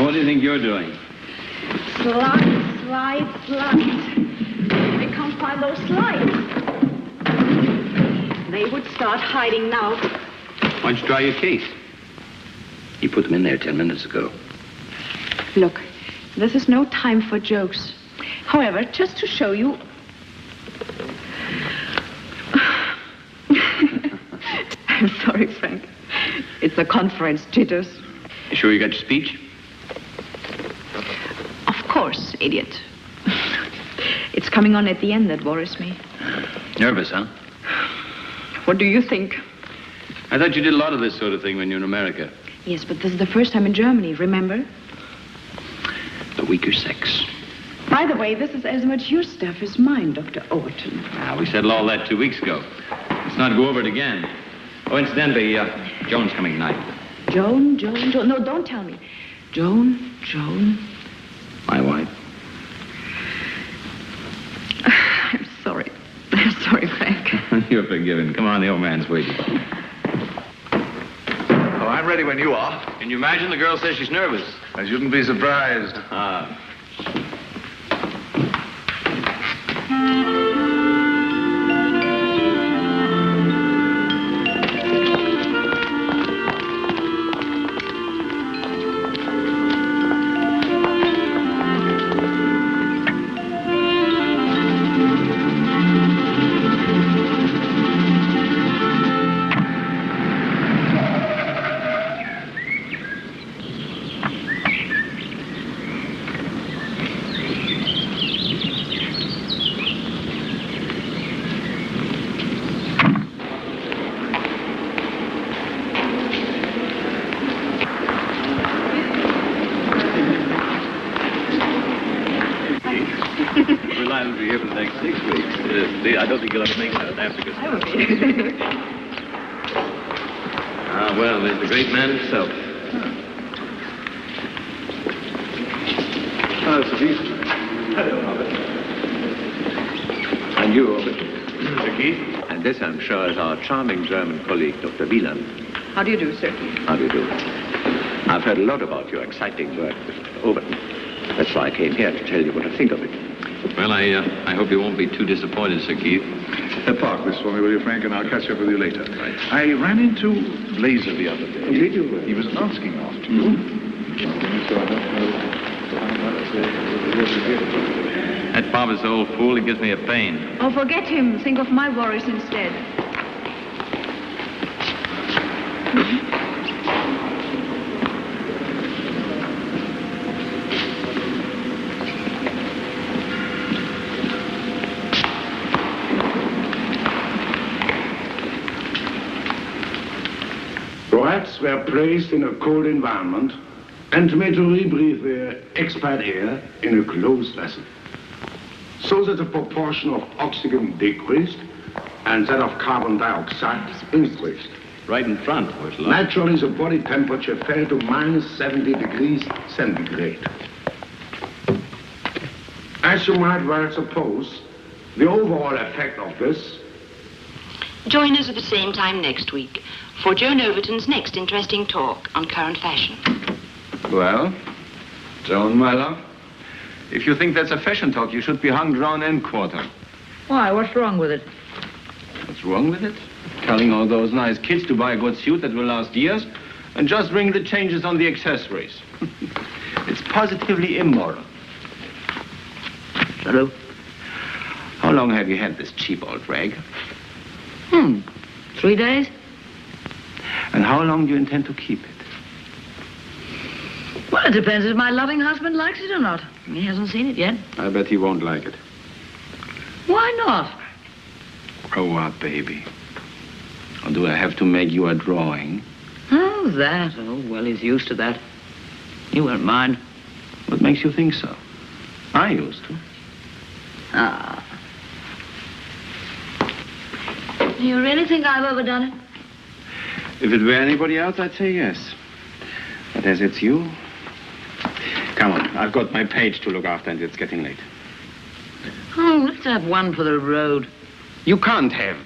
What do you think you're doing? Slide. I can't find those slides. They would start hiding now. Why don't you try your case? You put them in there 10 minutes ago. Look, this is no time for jokes. However, just to show you... I'm sorry, Frank. It's the conference jitters. You sure you got your speech? Of course, idiot. It's coming on at the end that worries me. Nervous, huh? What do you think? I thought you did a lot of this sort of thing when you were in America. Yes, but this is the first time in Germany, remember? The weaker sex. By the way, this is as much your stuff as mine, Dr. Overton. We settled all that 2 weeks ago. Let's not go over it again. Oh, incidentally, Joan's coming tonight. Joan. No, don't tell me. Joan. My wife. I'm sorry. I'm sorry, Frank. You're forgiven. Come on, the old man's waiting. Oh, I'm ready when you are. Can you imagine the girl says she's nervous? I shouldn't be surprised. I don't think you'll ever make South Africa. I will be. Well, there's the great man himself. Oh, it's a decent. Hello, Robert. And you, Robert. Mr. Keith. And this, I'm sure, is our charming German colleague, Dr. Wieland. How do you do, sir? How do you do? I've heard a lot about your exciting work, Mr. Overton. That's why I came here to tell you what I think of it. Well, I hope you won't be too disappointed, Sir Keith. Park this for me, will you, Frank, and I'll catch up with you later. Right. I ran into Frazer the other day. Oh, did you? He was asking after you. That Bob is an old fool. He gives me a pain. Oh, forget him. Think of my worries instead. Rats were placed in a cold environment and made to rebreathe their expired air in a closed vessel, so that the proportion of oxygen decreased and that of carbon dioxide increased. Right in front, where's love? Naturally, the body temperature fell to minus 70 degrees centigrade. As you might well suppose, the overall effect of this... Join us at the same time next week for Joan Overton's next interesting talk on current fashion. Well, Joan, my love, if you think that's a fashion talk, you should be hung, drawn, and quartered. Why? What's wrong with it? What's wrong with it? Telling all those nice kids to buy a good suit that will last years and just bring the changes on the accessories. It's positively immoral. Hello? How long have you had this cheap old rag? 3 days? And how long do you intend to keep it? Well, it depends if my loving husband likes it or not. He hasn't seen it yet. I bet he won't like it. Why not? Grow up, baby. Or do I have to make you a drawing? Oh, that. Oh, well, he's used to that. He won't mind. What makes you think so? I used to. Ah. You really think I've overdone it? If it were anybody else, I'd say yes. But as it's you... Come on, I've got my page to look after and it's getting late. Oh, let's have one for the road. You can't have.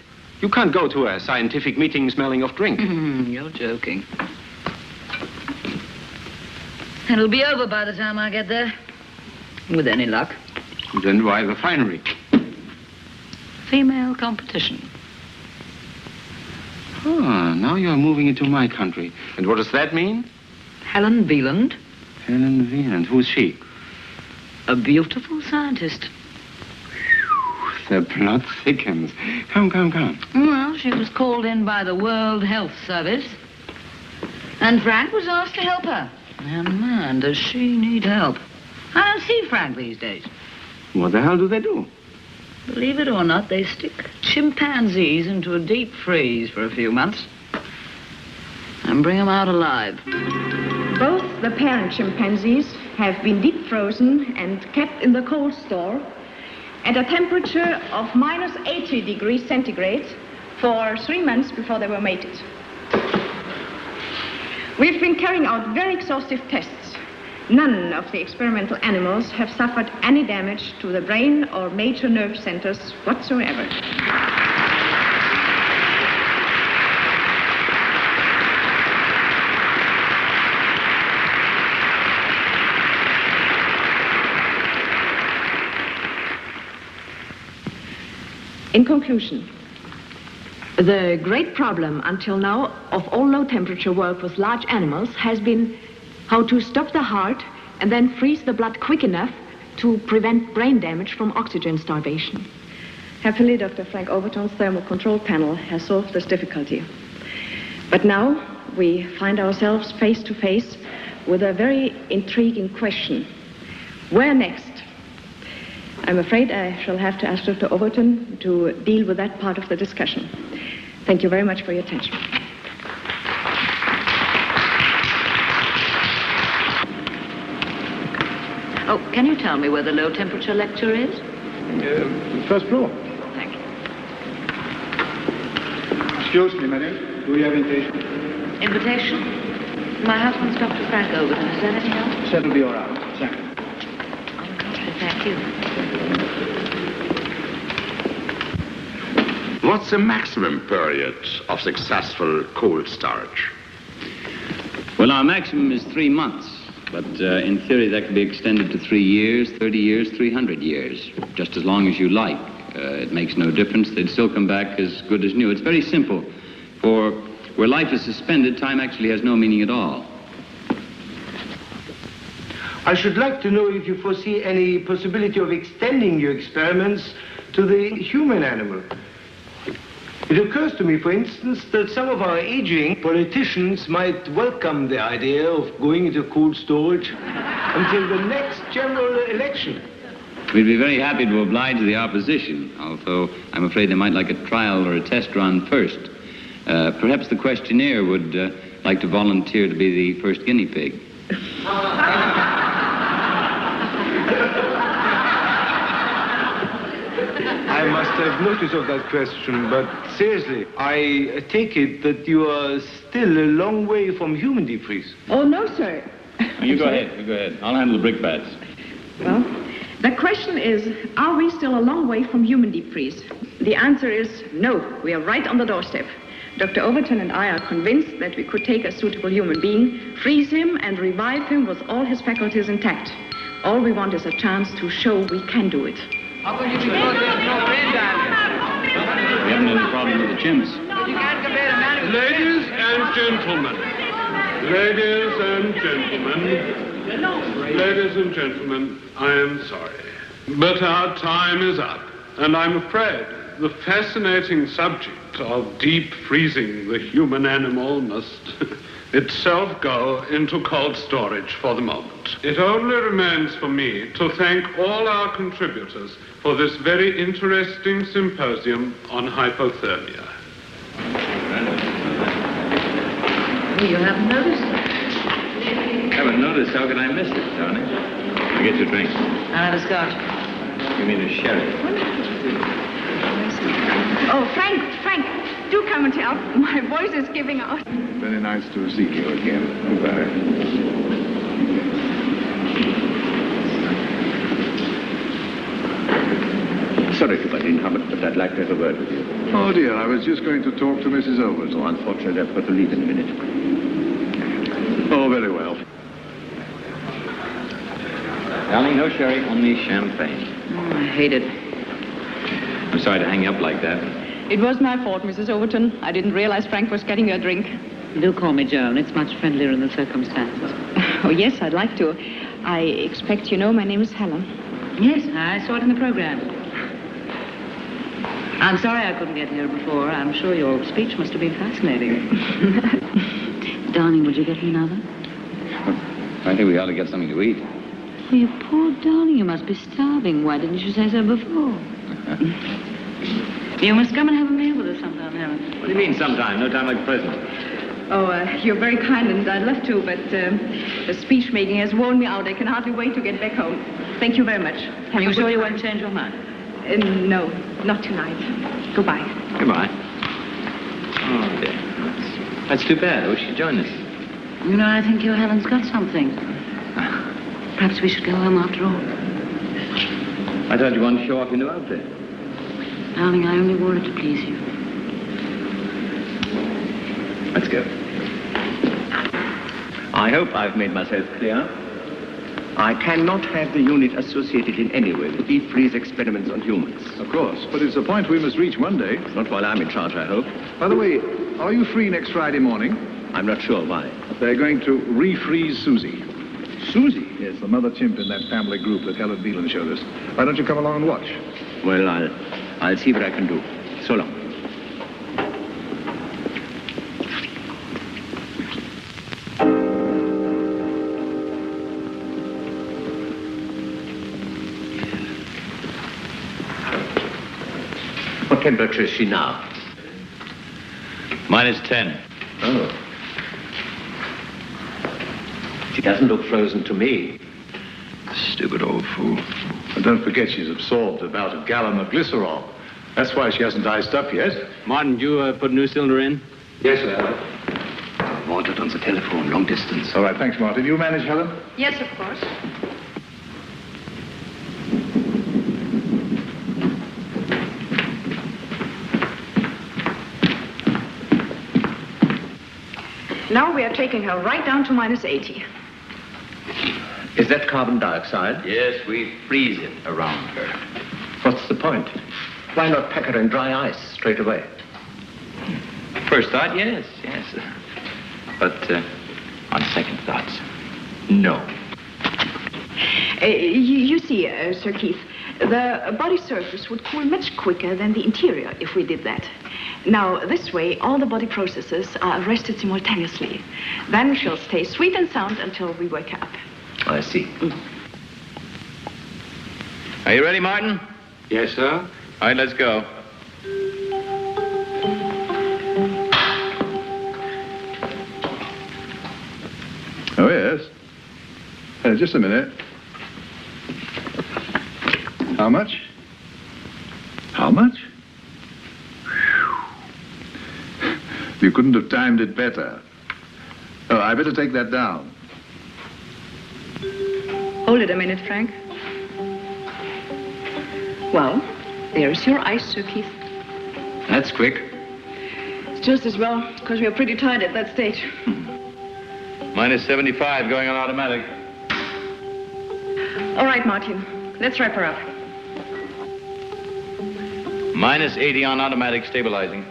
You can't go to a scientific meeting smelling of drink. You're joking. It'll be over by the time I get there. With any luck. Then why the finery? Female competition. Oh, now you're moving into my country. And what does that mean? Helen Wieland. Helen Wieland. Who's she? A beautiful scientist. The plot thickens. Come. Well, she was called in by the World Health Service. And Frank was asked to help her. And man, does she need help. I don't see Frank these days. What the hell do they do? Believe it or not, they stick chimpanzees into a deep freeze for a few months and bring them out alive. Both the parent chimpanzees have been deep frozen and kept in the cold store at a temperature of minus 80 degrees centigrade for 3 months before they were mated. We've been carrying out very exhaustive tests. None of the experimental animals have suffered any damage to the brain or major nerve centers whatsoever. In conclusion, the great problem until now of all low-temperature work with large animals has been how to stop the heart and then freeze the blood quick enough to prevent brain damage from oxygen starvation. Happily, Dr. Frank Overton's thermal control panel has solved this difficulty. But now we find ourselves face to face with a very intriguing question. Where next? I'm afraid I shall have to ask Dr. Overton to deal with that part of the discussion. Thank you very much for your attention. Oh, can you tell me where the low-temperature lecture is? First floor. Thank you. Excuse me, madam. Do you have invitation? Invitation? My husband's Dr. Frank Overton. Is there anything else? That'll be all right. Thank you. On the contrary, thank you. What's the maximum period of successful cold storage? Well, our maximum is 3 months. But in theory, that can be extended to 3 years, 30 years, 300 years, just as long as you like. It makes no difference. They'd still come back as good as new. It's very simple. For where life is suspended, time actually has no meaning at all. I should like to know if you foresee any possibility of extending your experiments to the human animal. It occurs to me, for instance, that some of our aging politicians might welcome the idea of going into cold storage until the next general election. We'd be very happy to oblige the opposition, although I'm afraid they might like a trial or a test run first. Perhaps the questionnaire would like to volunteer to be the first guinea pig. I must have notice of that question, but seriously, I take it that you are still a long way from human deep freeze. Oh, no, sir. You go ahead. I'll handle the brick bats. Well, the question is, are we still a long way from human deep freeze? The answer is no. We are right on the doorstep. Dr. Overton and I are convinced that we could take a suitable human being, freeze him, and revive him with all his faculties intact. All we want is a chance to show we can do it. We haven't any problem with the chimps. Ladies and gentlemen. Ladies and gentlemen, I am sorry. But our time is up. And I'm afraid the fascinating subject of deep freezing the human animal must itself go into cold storage for the moment. It only remains for me to thank all our contributors for this very interesting symposium on hypothermia. You haven't noticed? Haven't noticed? How could I miss it, darling? I'll get you a drink. I'll have a scotch. You mean a sherry? Oh, Frank, do come and help. My voice is giving out. Very nice to see you again. Goodbye. Sorry to butt in, Hubbard, but I'd like to have a word with you. Oh, dear, I was just going to talk to Mrs. Overton. Unfortunately, I've got to leave in a minute. Oh, very well. Darling, no sherry, only champagne. Oh, I hate it. I'm sorry to hang you up like that. It was my fault, Mrs. Overton. I didn't realize Frank was getting a drink. Do call me Joan. It's much friendlier in the circumstances. Oh, yes, I'd like to. I expect you know my name is Helen. Yes, I saw it in the program. I'm sorry I couldn't get here before. I'm sure your speech must have been fascinating. Darling, would you get me another? I think we ought to get something to eat. Oh, you poor darling, you must be starving. Why didn't you say so before? You must come and have a meal with us sometime, Helen. What do you mean sometime? No time like the present. Oh, you're very kind, and I'd love to, but the speech making has worn me out. I can hardly wait to get back home. Thank you very much. Are you sure you won't change your mind? No, not tonight. Goodbye. Goodbye. Oh, dear. That's too bad. I wish you'd join us. You know, I think your Helen's got something. Perhaps we should go home after all. I thought you wanted to show off your new outfit. Darling, I only wore it to please you. Let's go. I hope I've made myself clear. I cannot have the unit associated in any way with deep freeze experiments on humans. Of course, but it's a point we must reach one day. Not while I'm in charge, I hope. By the way, are you free next Friday morning? I'm not sure why. They're going to refreeze Susie. Susie? Yes, the mother chimp in that family group that Helen Beelan showed us. Why don't you come along and watch? Well, I'll see what I can do. So long. What temperature is she now? -10. Oh. She doesn't look frozen to me. Stupid old fool. And don't forget she's absorbed about a gallon of glycerol. That's why she hasn't iced up yet. Martin, did you put a new cylinder in? Yes, sir. Wanted on the telephone, long distance. All right, thanks, Martin. You manage, Helen? Yes, of course. Now we are taking her right down to -80. Is that carbon dioxide? Yes, we freeze it around her. What's the point? Why not pack her in dry ice straight away? First thought, yes. But on second thoughts, no. You see, Sir Keith, the body surface would cool much quicker than the interior if we did that. Now, this way, all the body processes are arrested simultaneously. Then she'll stay sweet and sound until we wake her up. I see. Are you ready, Martin? Yes, sir. All right, let's go. Oh, yes. Just a minute. How much? How much? You couldn't have timed it better. Oh, I better take that down. Hold it a minute, Frank. Well, there's your ice, Sir Keith. That's quick. It's just as well, because we are pretty tired at that stage. -75 going on automatic. All right, Martin. Let's wrap her up. -80 on automatic stabilizing.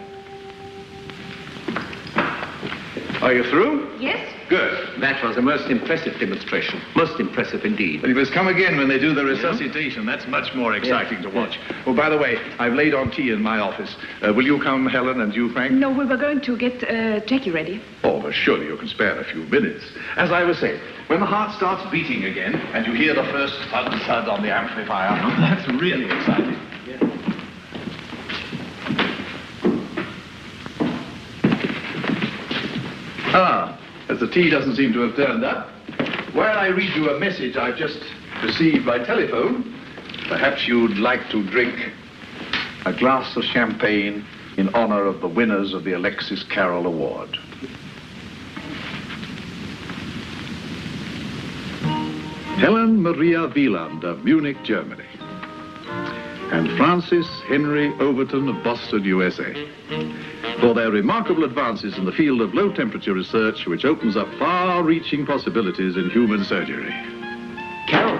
Are you through? Yes? Good. That was a most impressive demonstration. Most impressive indeed. But you must come again when they do the resuscitation. That's much more exciting to watch. Oh, by the way, I've laid on tea in my office. Will you come, Helen, and you, Frank? No, we were going to get Jackie ready. Oh, but surely you can spare a few minutes. As I was saying, when the heart starts beating again, and you hear the first thud on the amplifier, that's really exciting. As the tea doesn't seem to have turned up, while I read you a message I've just received by telephone, perhaps you'd like to drink a glass of champagne in honor of the winners of the Alexis Carroll Award. Helen Maria Wieland of Munich, Germany, and Francis Henry Overton of Boston, USA, for their remarkable advances in the field of low-temperature research, which opens up far-reaching possibilities in human surgery. Carol,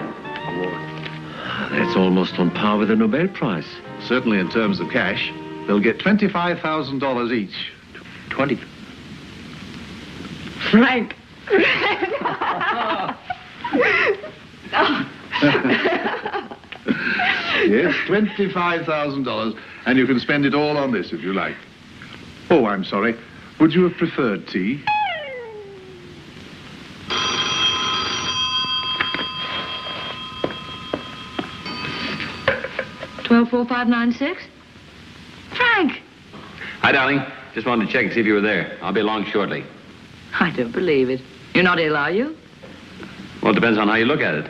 That's almost on par with the Nobel Prize. Certainly in terms of cash. They'll get $25,000 each. 20. Frank. Yes, $25,000, and you can spend it all on this if you like. Oh, I'm sorry. Would you have preferred tea? $12,4596. Frank! Hi, darling. Just wanted to check and see if you were there. I'll be along shortly. I don't believe it. You're not ill, are you? Well, it depends on how you look at it.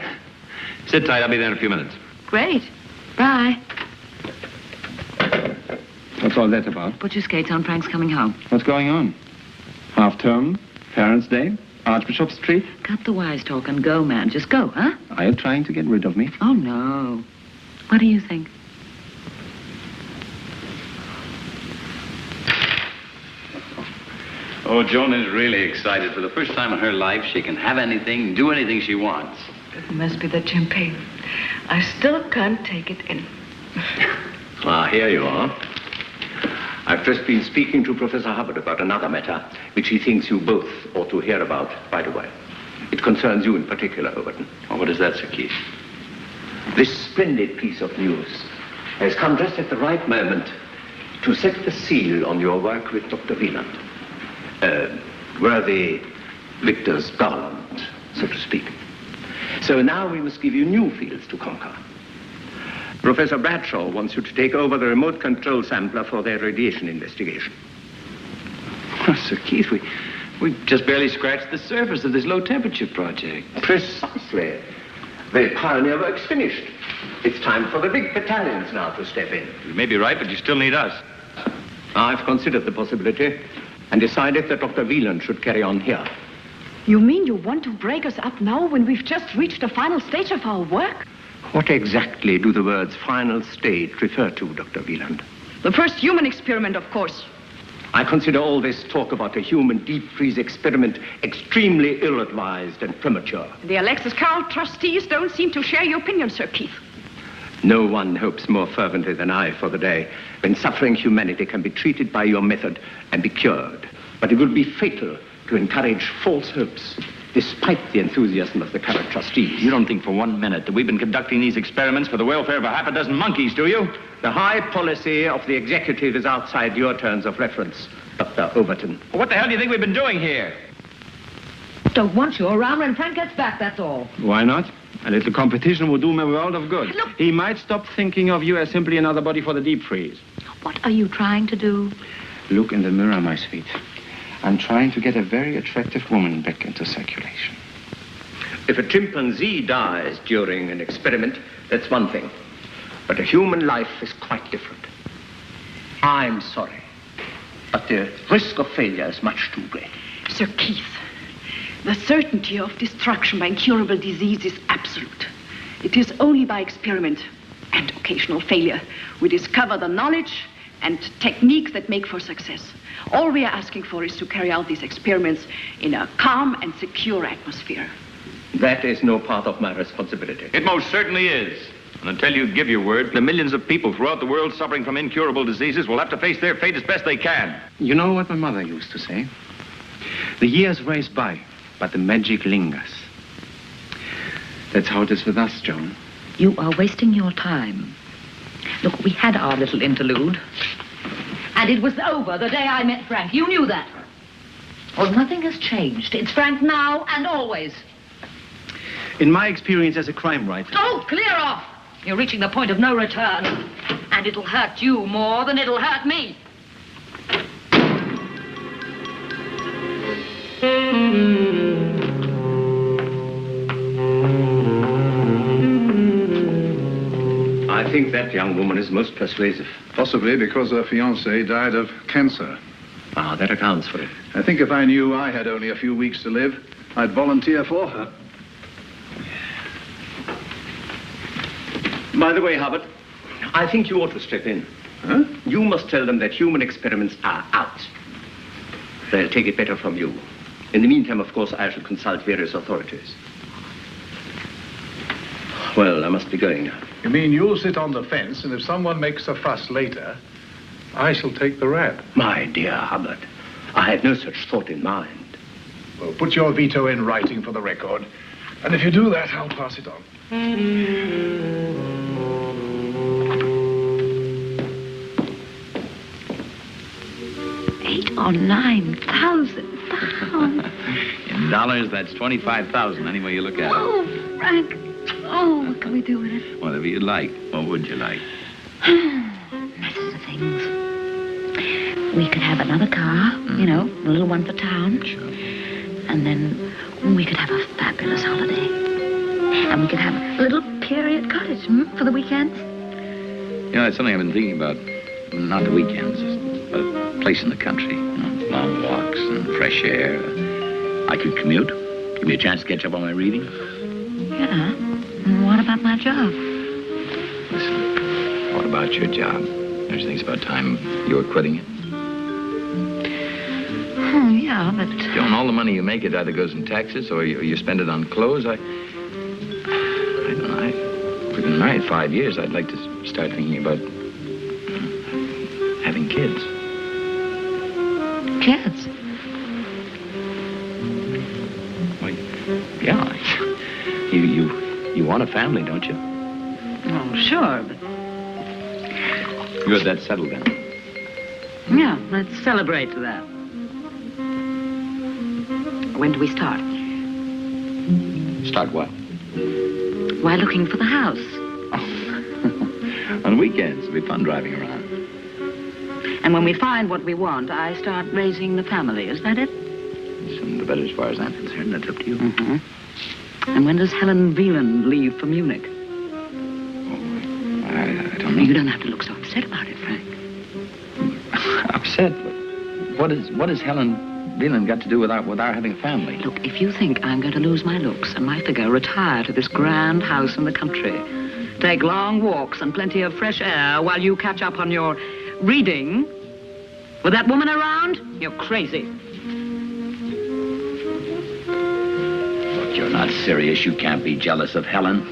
Sit tight. I'll be there in a few minutes. Great. Bye. What's all that about? Put your skates on. Frank's coming home. What's going on? Half-term? Parents' Day? Archbishop Street? Cut the wise talk and go, man. Just go, huh? Are you trying to get rid of me? Oh, no. What do you think? Oh, Joan is really excited. For the first time in her life, she can have anything, do anything she wants. It must be the champagne. I still can't take it in. Ah, here you are. I've just been speaking to Professor Hubbard about another matter, which he thinks you both ought to hear about right away. It concerns you in particular, Overton. Oh, what is that, Sir Keith? This splendid piece of news has come just at the right moment to set the seal on your work with Dr. Wieland. Worthy Victor's garland, so to speak. So now we must give you new fields to conquer. Professor Bradshaw wants you to take over the remote control sampler for their radiation investigation. Oh, Sir Keith, we just barely scratched the surface of this low-temperature project. Precisely. The pioneer work's finished. It's time for the big battalions now to step in. You may be right, but you still need us. I've considered the possibility and decided that Dr. Wieland should carry on here. You mean you want to break us up now when we've just reached the final stage of our work? What exactly do the words final stage refer to, Dr. Wieland? The first human experiment, of course. I consider all this talk about a human deep freeze experiment extremely ill-advised and premature. The Alexis Carroll trustees don't seem to share your opinion, Sir Keith. No one hopes more fervently than I for the day when suffering humanity can be treated by your method and be cured. But it would be fatal to encourage false hopes, despite the enthusiasm of the current trustees. You don't think for 1 minute that we've been conducting these experiments for the welfare of a half a dozen monkeys, do you? The high policy of the executive is outside your terms of reference, Dr. Overton. Well, what the hell do you think we've been doing here? Don't want you around when Frank gets back, that's all. Why not? A little competition would do him a world of good. Look. He might stop thinking of you as simply another body for the deep freeze. What are you trying to do? Look in the mirror, my sweet. I'm trying to get a very attractive woman back into circulation. If a chimpanzee dies during an experiment, that's one thing. But a human life is quite different. I'm sorry, but the risk of failure is much too great. Sir Keith, the certainty of destruction by incurable disease is absolute. It is only by experiment and occasional failure we discover the knowledge and techniques that make for success. All we are asking for is to carry out these experiments in a calm and secure atmosphere. That is no part of my responsibility. It most certainly is. And until you give your word, the millions of people throughout the world suffering from incurable diseases will have to face their fate as best they can. You know what my mother used to say? The years race by, but the magic lingers. That's how it is with us, Joan. You are wasting your time. Look, we had our little interlude. And it was over the day I met Frank. You knew that. Well, nothing has changed. It's Frank now and always. In my experience as a crime writer... Oh, clear off! You're reaching the point of no return. And it'll hurt you more than it'll hurt me. I think that young woman is most persuasive. Possibly because her fiancé died of cancer. Ah, that accounts for it. I think if I knew I had only a few weeks to live, I'd volunteer for her. By the way, Hubbard, I think you ought to step in. Huh? You must tell them that human experiments are out. They'll take it better from you. In the meantime, of course, I shall consult various authorities. Well, I must be going now. You mean you'll sit on the fence, and if someone makes a fuss later, I shall take the rap? My dear Hubbard, I had no such thought in mind. Well, put your veto in writing for the record. And if you do that, I'll pass it on. 8,000 or 9,000 pounds. In dollars, that's 25,000, any way you look at it. Oh, Frank. Oh, what can we do with it? Whatever you'd like. What would you like? Masses of things. We could have another car, you know, a little one for town. Sure. And then we could have a fabulous holiday. And we could have a little period cottage for the weekends. You know, that's something I've been thinking about. Not the weekends, but a place in the country. You know, long walks and fresh air. I could commute. Give me a chance to catch up on my reading. Yeah. And what about my job? Listen, what about your job? Don't you think it's about time you were quitting it? Oh, yeah, but... Joan, all the money you make, it either goes in taxes or you spend it on clothes. I don't know. If we've been married 5 years, I'd like to start thinking about having kids. Kids? Well, yeah. You want a family, don't you? Oh, sure, but... Good, that's settled then. Yeah, let's celebrate that. When do we start? Start what? Why, looking for the house. On weekends, it'll be fun driving around. And when we find what we want, I start raising the family. Is that it? Listen, the better as far as I'm concerned. That's up to you. Mm-hmm. And when does Helen Wieland leave for Munich? Oh, I don't know. You don't have to look so upset about it, Frank. Upset? What has Helen Wieland got to do with our having a family? Look, if you think I'm going to lose my looks and my figure, retire to this grand house in the country, take long walks and plenty of fresh air while you catch up on your reading, with that woman around, you're crazy. Look, you're not serious. You can't be jealous of Helen.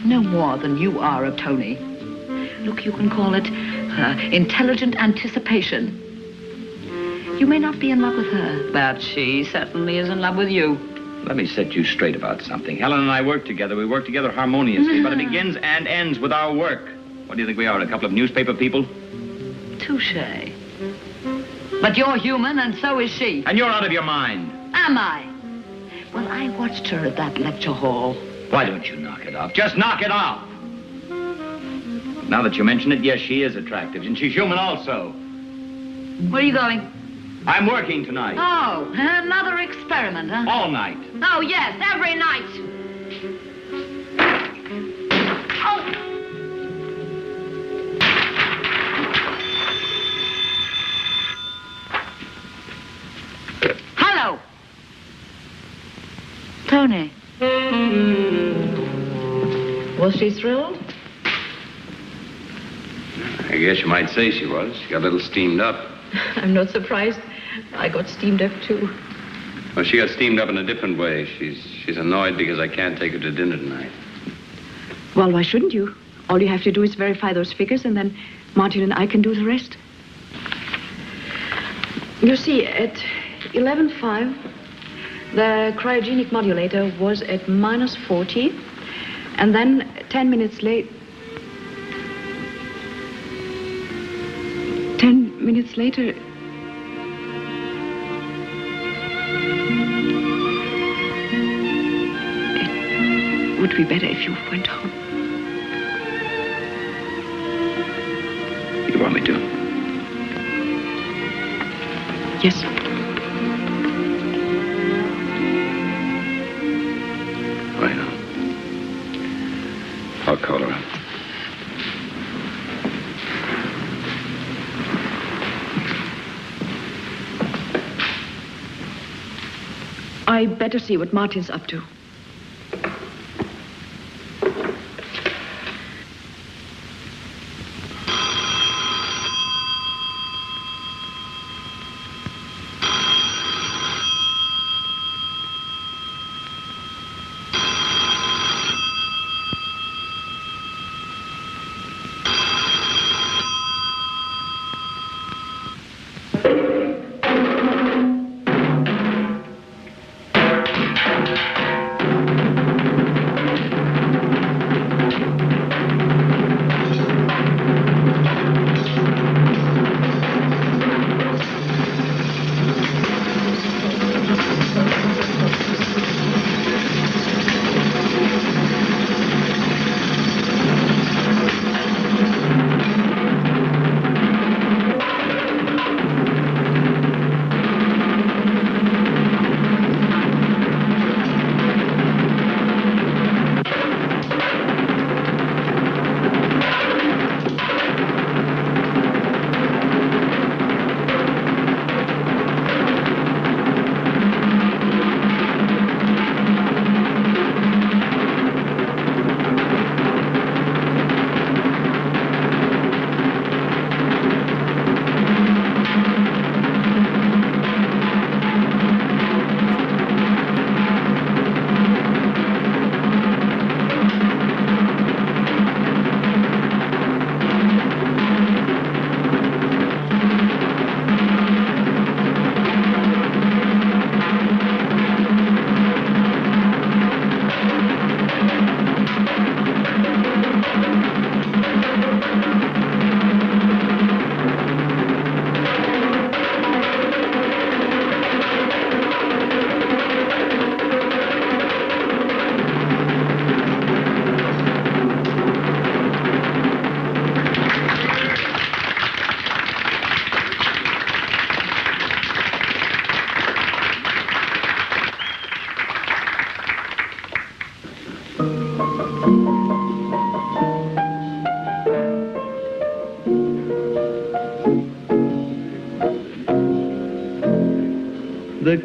No more than you are of Tony. Look, you can call it intelligent anticipation. You may not be in love with her, but she certainly is in love with you. Let me set you straight about something. Helen and I work together. We work together harmoniously, but it begins and ends with our work. What do you think we are, a couple of newspaper people? Touché. But you're human, and so is she. And you're out of your mind. Am I? Well, I watched her at that lecture hall. Why don't you knock it off? Just knock it off! Now that you mention it, yes, she is attractive, and she's human also. Where are you going? I'm working tonight. Oh, another experiment, huh? All night. Oh, yes, every night. Oh! Hello. Tony. Was she thrilled? I guess you might say she was. She got a little steamed up. I'm not surprised. I got steamed up, too. Well, she got steamed up in a different way. She's annoyed because I can't take her to dinner tonight. Well, why shouldn't you? All you have to do is verify those figures, and then Martin and I can do the rest. You see, at 11:05, the cryogenic modulator was at -40, and then 10 minutes late... 10 minutes later... It would be better if you went home. You want me to? Yes. Right on. I'll call her up. I better see what Martin's up to.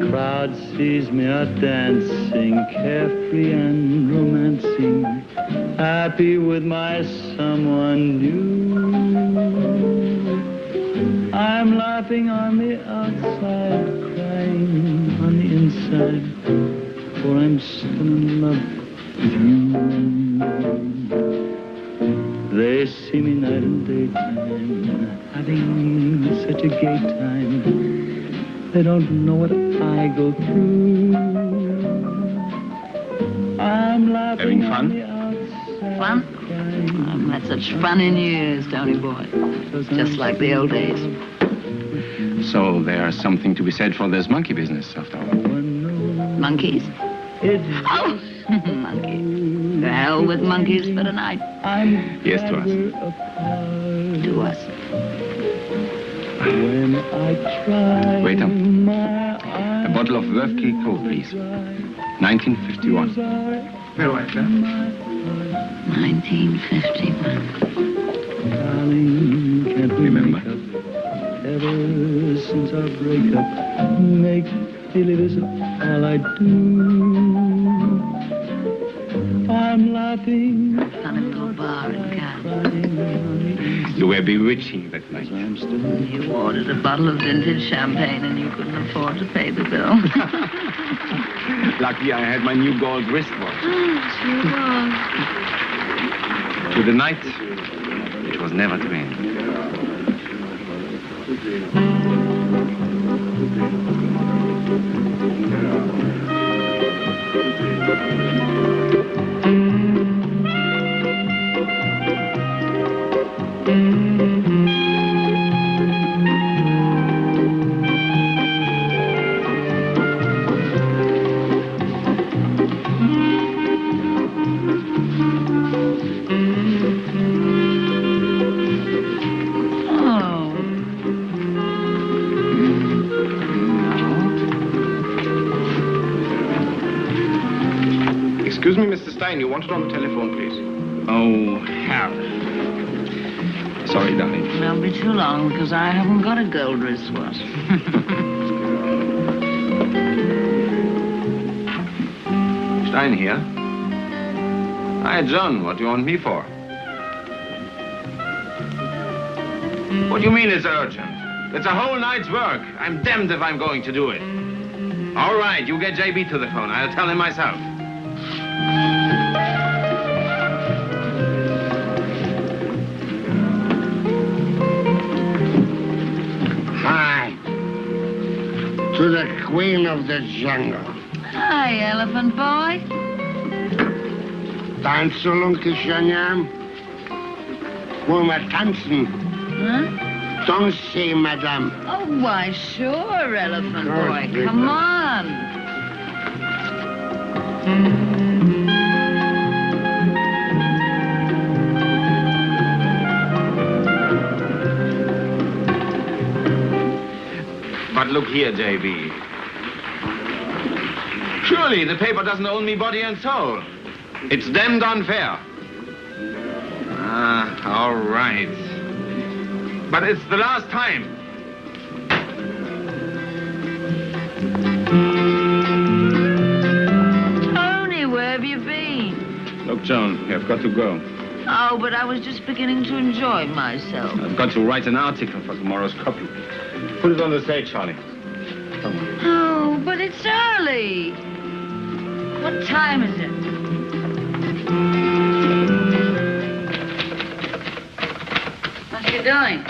crowd sees me a-dancing, carefree and romancing, happy with my someone new. I'm laughing on the outside, crying on the inside, for I'm still in love with you. They see me night and daytime, having such a gay time. They don't know what I go through. I'm laughing. Having fun? On the outside, Fun? I've had such fun in years, Tony boy. Just like the old days. So there's something to be said for this monkey business, after all. Monkeys? Oh, monkeys. To hell with monkeys for tonight. Yes, to us. To us. When I try. Waiter, a bottle of Wolfgang Koch, please. 1951. Very well, sir. 1951. Remember? Ever since our breakup, make believe is all I do. I'm laughing. Funny little bar in Canada. You were bewitching that night. You ordered a bottle of vintage champagne and you couldn't afford to pay the bill. Lucky I had my new gold wristwatch. Sure was. To the night, it was never to end. Excuse me, Mr. Stein, you wanted on the telephone, please. Oh, hell. Sorry, darling. Won't be too long because I haven't got a gold wristwatch. Stein here. Hi, John. What do you want me for? What do you mean it's urgent? It's a whole night's work. I'm damned if I'm going to do it. All right, you get JB to the phone. I'll tell him myself. Hi. To the queen of the jungle. Hi, elephant boy. Tanzulung Kishanyam. Wollen wir tanzen? Huh? Danse, madame. Oh, why, sure, elephant Sure, boy. sweetheart. Come on. But look here, JB. Surely the paper doesn't own me body and soul. It's damned unfair. All right. But it's the last time. Tony, where have you been? Look, John, we have got to go. Oh, but I was just beginning to enjoy myself. I've got to write an article for tomorrow's copy. Put it on the stage, Charlie. Come on. Oh, but it's early. What time is it? What you doing?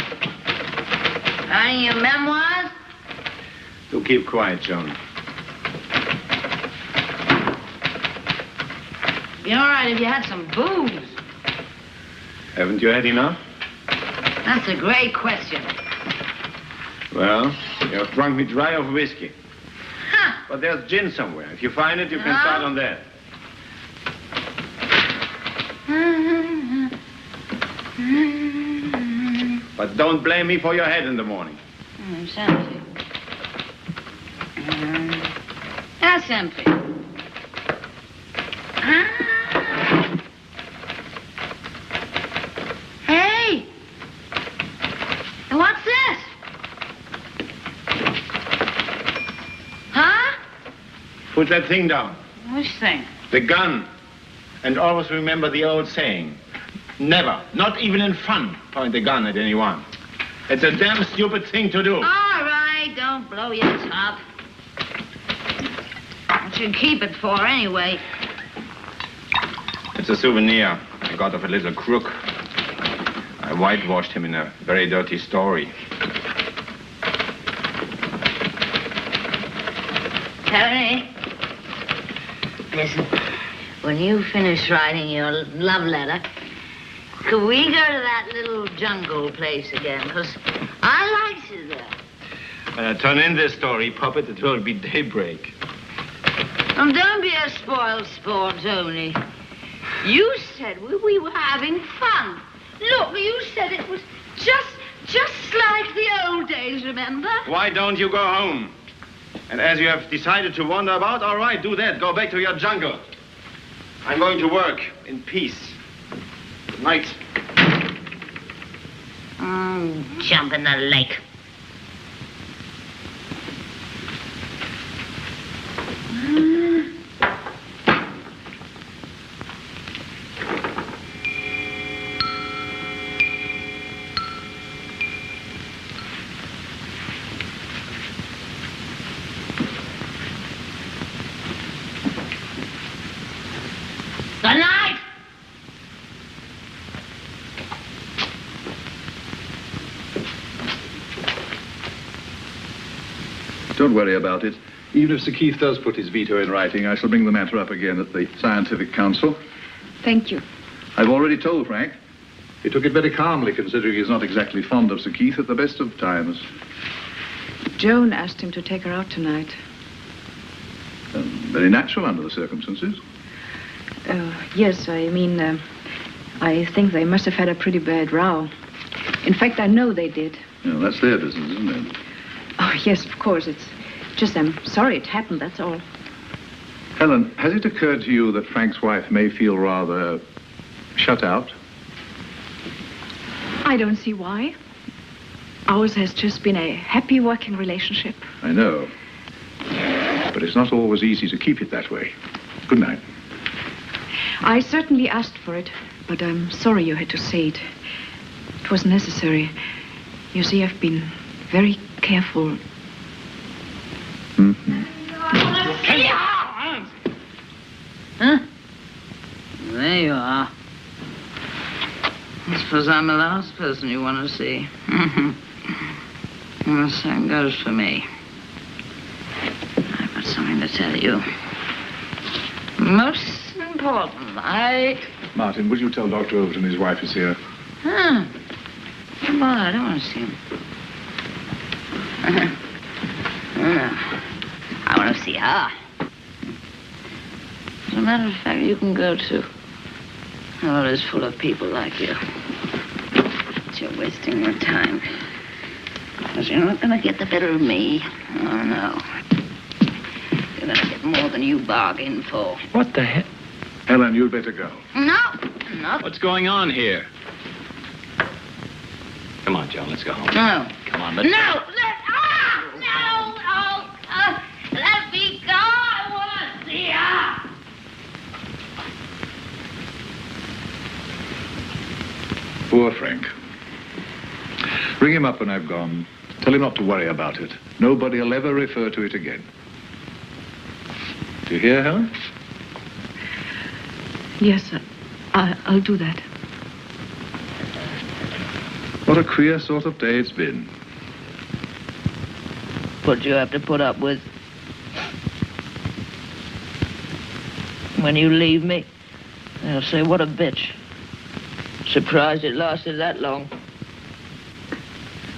Writing your memoirs? Do keep quiet, John. Be all right if you had some booze. Haven't you had enough? That's a great question. Well, you have drunk me dry of whiskey. Huh. But there's gin somewhere. If you find it, you can start on that. But don't blame me for your head in the morning. It's empty. That's empty. Hey! What's this? Huh? Put that thing down. Which thing? The gun. And always remember the old saying. Never, not even in fun, point the gun at anyone. It's a damn stupid thing to do. All right, don't blow your top. What you keep it for, anyway? It's a souvenir I got of a little crook. I whitewashed him in a very dirty story. Tony, listen, when you finish writing your love letter, could we go to that little jungle place again? Because I liked it there. When I turn in this story, Puppet, it will be daybreak. Oh, don't be a spoiled sport, Tony. You said we were having fun. Look, you said it was just like the old days, remember? Why don't you go home? And as you have decided to wander about, all right, do that. Go back to your jungle. I'm going to work in peace. Good night. Jump in the lake. Good night! Don't worry about it. Even if Sir Keith does put his veto in writing, I shall bring the matter up again at the Scientific Council. Thank you. I've already told Frank. He took it very calmly, considering he's not exactly fond of Sir Keith at the best of times. Joan asked him to take her out tonight. Very natural under the circumstances. Yes, I mean, I think they must have had a pretty bad row. In fact, I know they did. Yeah, that's their business, isn't it? Oh, yes, of course. It's just I'm sorry it happened, that's all. Helen, has it occurred to you that Frank's wife may feel rather shut out? I don't see why. Ours has just been a happy working relationship. I know. But it's not always easy to keep it that way. Good night. I certainly asked for it, but I'm sorry you had to say it. It was necessary. You see, I've been very careful. Mm-hmm. Huh? There you are. I suppose I'm the last person you want to see. Well, the same goes for me. I've got something to tell you. Most important, Martin, would you tell Dr. Overton his wife is here? Huh. Come on, I don't want to see him. I want to see her. As a matter of fact, you can go too. Oh, it's full of people like you. But you're wasting your time. Because you're not going to get the better of me. Oh, no. You're going to get more than you bargained for. What the heck? Helen, you'd better go. No, no. What's going on here? Come on, Joan, let's go home. No. Come on, let's No! go. Let me go! I want to see her! Poor Frank. Ring him up when I've gone. Tell him not to worry about it. Nobody will ever refer to it again. Do you hear, Helen? Yes, I'll do that. What a queer sort of day it's been. What you have to put up with when you leave me. They'll say, what a bitch. Surprised it lasted that long.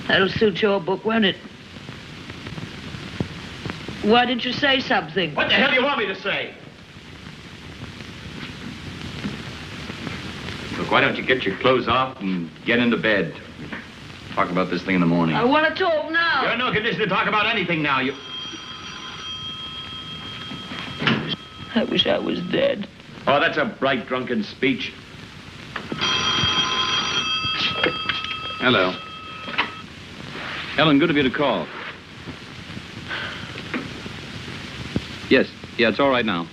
That'll suit your book, won't it? Why didn't you say something? What the hell do you want me to say? Look, why don't you get your clothes off and get into bed? Talk about this thing in the morning. I want to talk now. You're in no condition to talk about anything now. I wish I was dead. Oh, that's a bright, drunken speech. Hello. Helen, good of you to call. Yes. Yeah, it's all right now.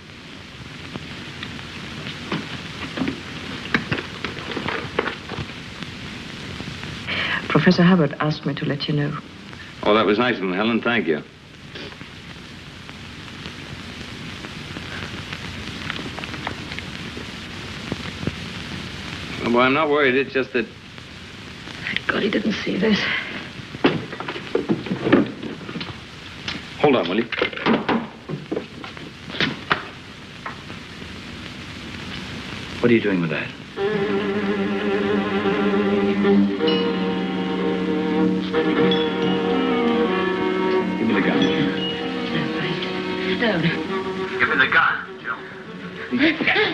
Professor Hubbard asked me to let you know. Oh, that was nice of him, Helen. Thank you. Well, I'm not worried. It's just that... Thank God he didn't see this. Hold on, will you? What are you doing with that? Give me the gun. Don't. Give me the gun, Joe.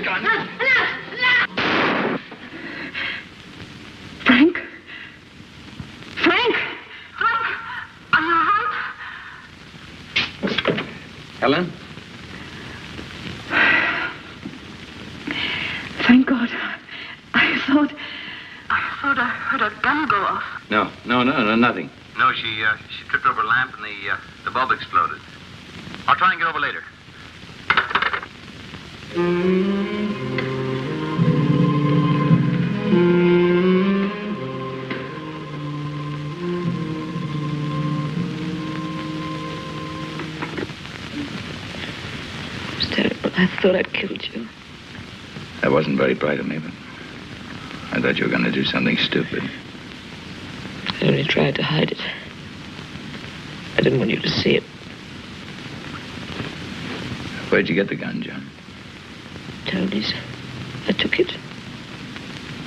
Gun. Frank? Frank? Helen? Thank God. I thought I heard a gun go off. No, nothing. No, she tripped over a lamp and the bulb exploded. I'll try and get over later. It was terrible. I thought I'd killed you. That wasn't very bright of me, but I thought you were going to do something stupid. I only tried to hide it. I didn't want you to see it. Where'd you get the gun, John? Tony's. I took it.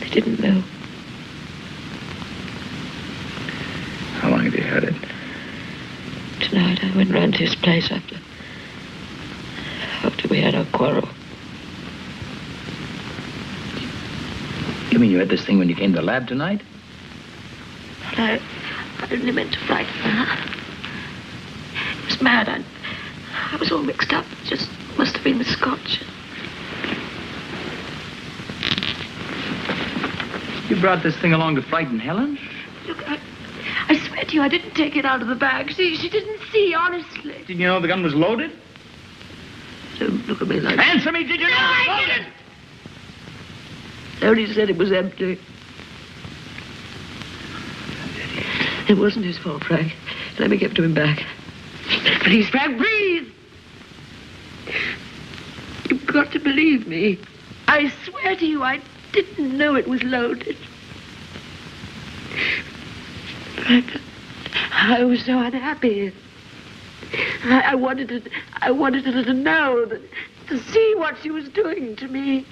They didn't know. How long have you had it? Tonight I went round to his place after we had our quarrel. You mean you had this thing when you came to the lab tonight? I only meant to frighten her. It was mad. I was all mixed up. It just must have been the scotch. You brought this thing along to frighten Helen? Look, I swear to you, I didn't take it out of the bag. She didn't see, honestly. Didn't you know the gun was loaded? Don't look at me like Answer me, did you know it was loaded? Tony said it was empty. It wasn't his fault, Frank. Let me give it to him back. Please, Frank, breathe! You've got to believe me. I swear to you, I didn't know it was loaded. Frank, I was so unhappy. I wanted her to know, to see what she was doing to me.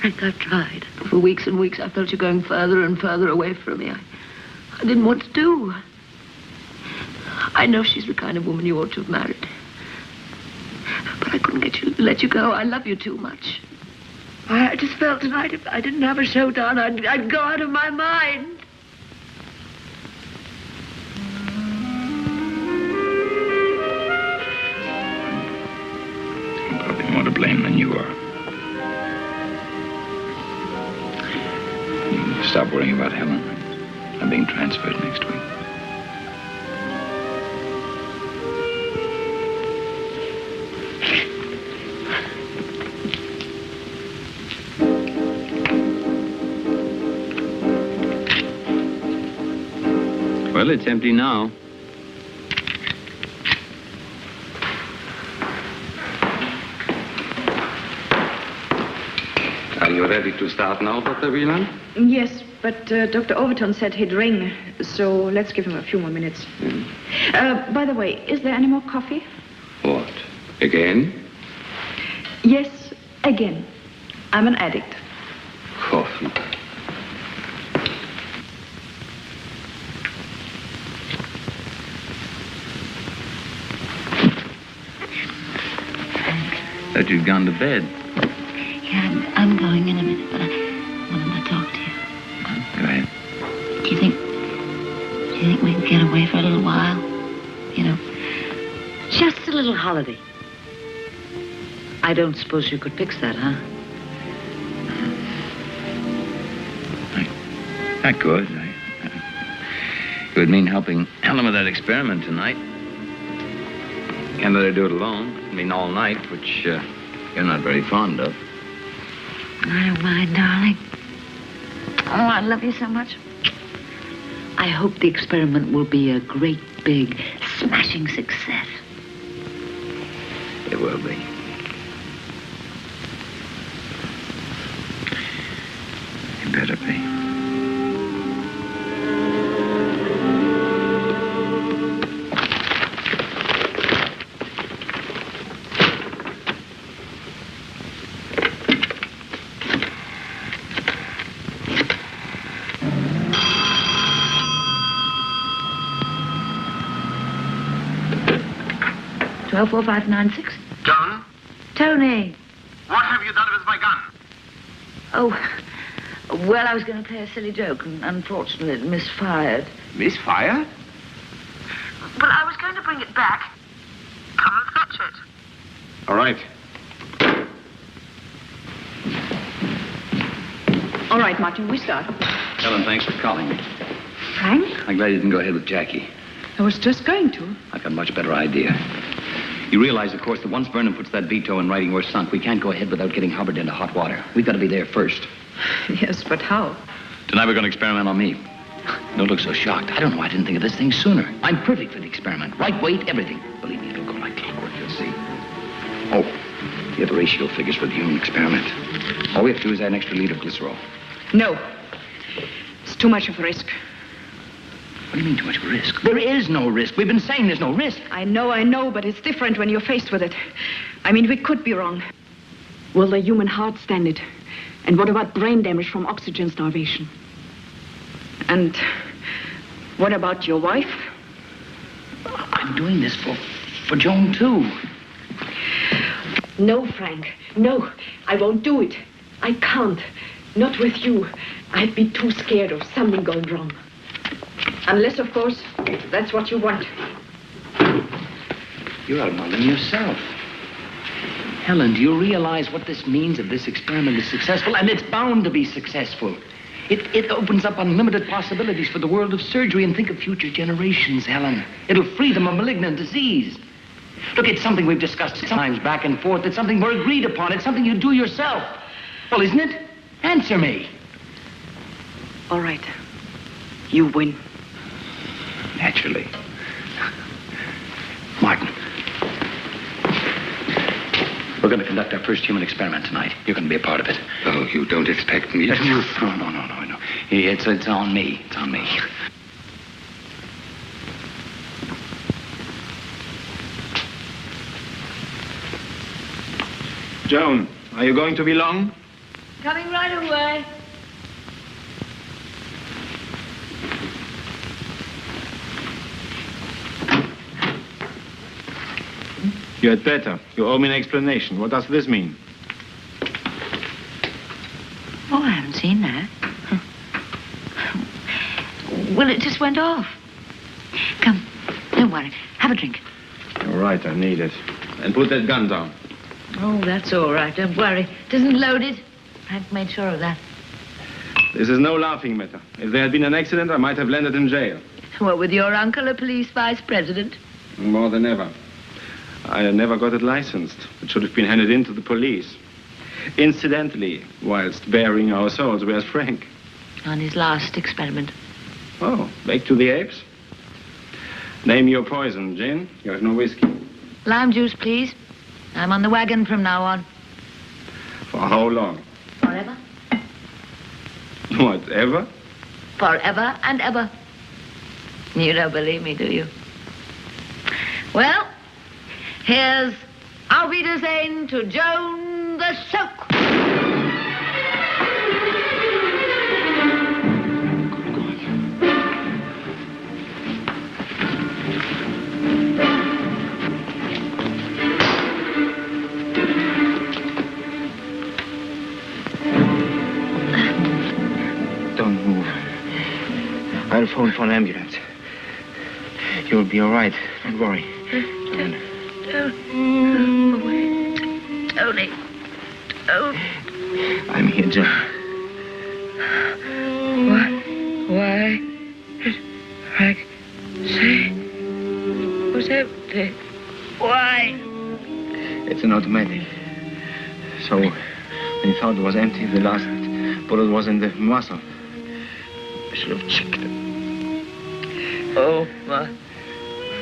Frank, I've tried. For weeks and weeks, I felt you going further and further away from me. I didn't want to do. I know she's the kind of woman you ought to have married. But I couldn't let you go. I love you too much. I just felt tonight if I didn't have a showdown, I'd go out of my mind. I'm probably more to blame than you are. You can stop worrying about Helen. I'm being transferred next week. Well, it's empty now. Are you ready to start now, Dr. Wieland? Yes, but Dr. Overton said he'd ring, so let's give him a few more minutes. By the way, is there any more coffee? What? Again? Yes, again. I'm an addict. Coffee. Thought you'd gone to bed. Yeah, I'm going in a minute, but I wanted to talk to you. Go ahead. Do you think we can get away for a little while? You know, Just a little holiday. I don't suppose you could fix that, huh? I could. It would mean helping Helen with that experiment tonight. Can't let her do it alone. mean all night, which you're not very fond of. I don't mind, darling. Oh, I love you so much. I hope the experiment will be a great, big, smashing success. It will be. It better be. Twelve 4596. John? Tony. What have you done with my gun? Oh, well, I was going to play a silly joke, and unfortunately it misfired. Misfire? Well, I was going to bring it back. Come and fetch it. All right. All right, Martin, we start. Helen, thanks for calling me. Frank? I'm glad you didn't go ahead with Jackie. I was just going to. I've got a much better idea. You realize, of course, that once Vernon puts that veto in writing, we're sunk. We can't go ahead without getting Hubbard into hot water. We've got to be there first. Yes, but how? Tonight we're going to experiment on me. Don't look so shocked. I don't know why I didn't think of this thing sooner. I'm perfect for the experiment. Right weight, everything. Believe me, it'll go like clockwork, you'll see. Oh, you have the ratio figures for the human experiment. All we have to do is add an extra liter of glycerol. No. It's too much of a risk. What do you mean too much risk? There is no risk. We've been saying there's no risk. I know, but it's different when you're faced with it. I mean, we could be wrong. Will the human heart stand it? And what about brain damage from oxygen starvation? And what about your wife? I'm doing this for Joan, too. No, Frank. No, I won't do it. I can't. Not with you. I'd be too scared of something going wrong. Unless, of course, that's what you want. You're out among them yourself. Helen, do you realize what this means if this experiment is successful? And it's bound to be successful. It opens up unlimited possibilities for the world of surgery. And think of future generations, Helen. It'll free them of malignant disease. Look, it's something we've discussed sometimes back and forth. It's something we're agreed upon. It's something you do yourself. Well, isn't it? Answer me. All right. You win. Naturally. Martin. We're going to conduct our first human experiment tonight. You're going to be a part of it. Oh, you don't expect me to... No. It's on me. It's on me. Joan, are you going to be long? Coming right away. You had better. You owe me an explanation. What does this mean? Oh, I haven't seen that. Well, it just went off. Come, don't worry. Have a drink. All right, I need it. And put that gun down. Oh, that's all right. Don't worry. It isn't loaded. I've made sure of that. This is no laughing matter. If there had been an accident, I might have landed in jail. Well, with your uncle a police vice president? More than ever. I never got it licensed. It should have been handed in to the police. Incidentally, whilst bearing our souls, where's Frank? On his last experiment. Oh, back to the apes? Name your poison, Jane. You have no whiskey. Lime juice, please. I'm on the wagon from now on. For how long? Forever. Whatever? Forever and ever. You don't believe me, do you? Well, here's Auf Wiedersehen to Joan the Soak. Don't move. I'll phone for an ambulance. You'll be all right. Don't worry. Tony. Don't. I'm here, John. Why did Frank say it was empty? Why? an automatic. So, when he thought it was empty, the last bullet was in the muzzle. I should have checked it. Oh, my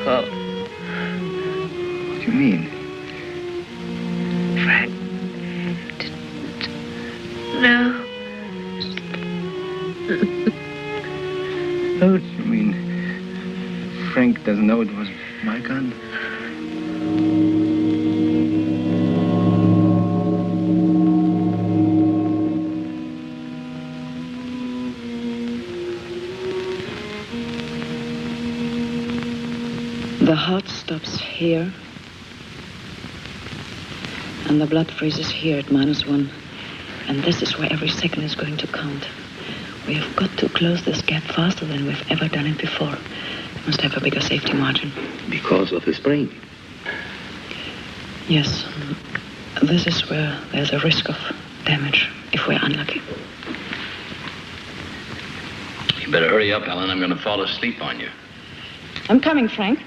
fault. What do you mean? Frank. No. Oh, you mean Frank doesn't know it was my gun? The heart stops here, and the blood freezes here at -1. And this is where every second is going to count. We have got to close this gap faster than we've ever done it before. We must have a bigger safety margin. Because of the sprain? Yes. This is where there's a risk of damage if we're unlucky. You better hurry up, Ellen. I'm going to fall asleep on you. I'm coming, Frank.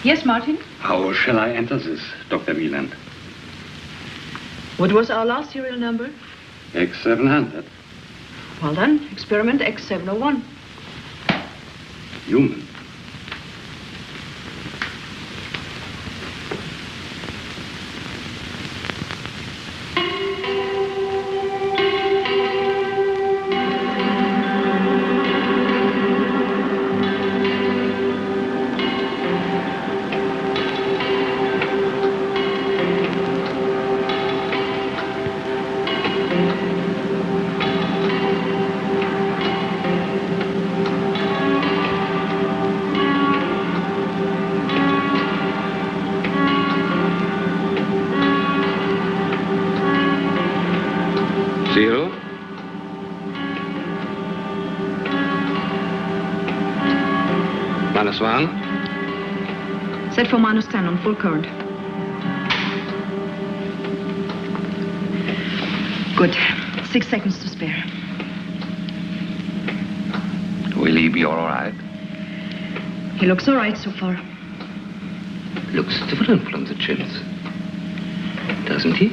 Yes, Martin? How shall I enter this, Dr. Wieland? What was our last serial number? X700. Well done. Experiment X701. Human. Zero. -1. Set for -10 on full current. Good. 6 seconds to spare. Will he be all right? He looks all right so far. Looks different from the chins, doesn't he?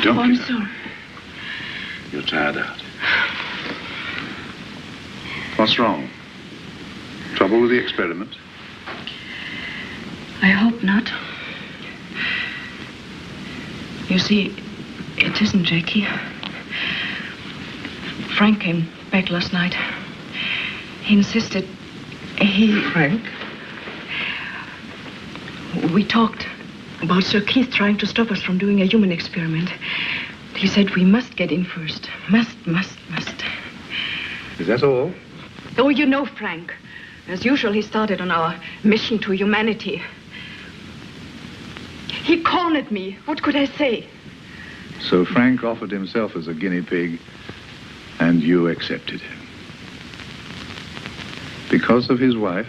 Don't I'm get up. sorry. You're tired out. What's wrong? Trouble with the experiment? I hope not. You see, it isn't Jackie. Frank came back last night. He insisted Frank? We talked about Sir Keith trying to stop us from doing a human experiment. He said we must get in first. Must. Is that all? Oh, you know Frank. As usual, he started on our mission to humanity. He cornered me. What could I say? So Frank offered himself as a guinea pig, and you accepted. Because of his wife?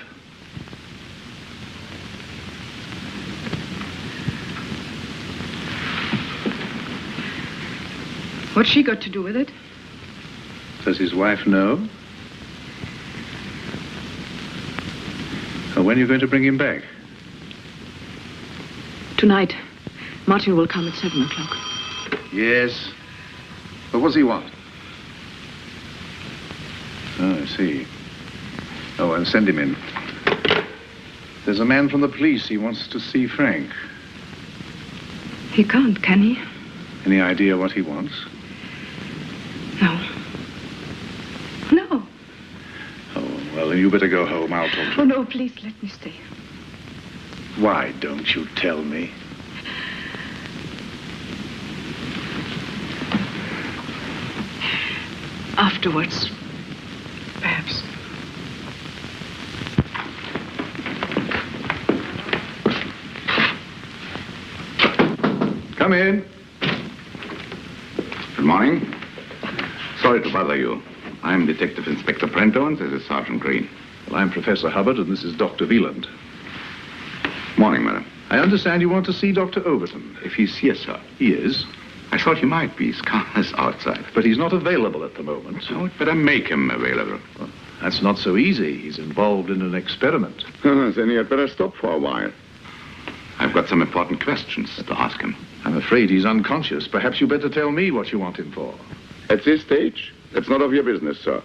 What's she got to do with it? Does his wife know? When are you going to bring him back? Tonight. Martin will come at 7 o'clock. Yes. But what does he want? Oh, I see. Oh, and send him in. There's a man from the police. He wants to see Frank. He can't, can he? Any idea what he wants? No. No. Oh, well, then you better go home. I'll talk to him. Oh, no, please let me stay. Why don't you tell me? Afterwards, perhaps. Come in. Good morning. Sorry to bother you. I'm Detective Inspector Prento, and this is Sergeant Green. Well, I'm Professor Hubbard, and this is Dr. Wieland. Morning, madam. I understand you want to see Dr. Overton. If he's here, sir. He is. I thought he might be. His car is outside. But he's not available at the moment. Oh, we'd better make him available. Well, that's not so easy. He's involved in an experiment. Then he had better stop for a while. I've got some important questions to ask him. I'm afraid he's unconscious. Perhaps you better tell me what you want him for. At this stage, that's none of your business, sir.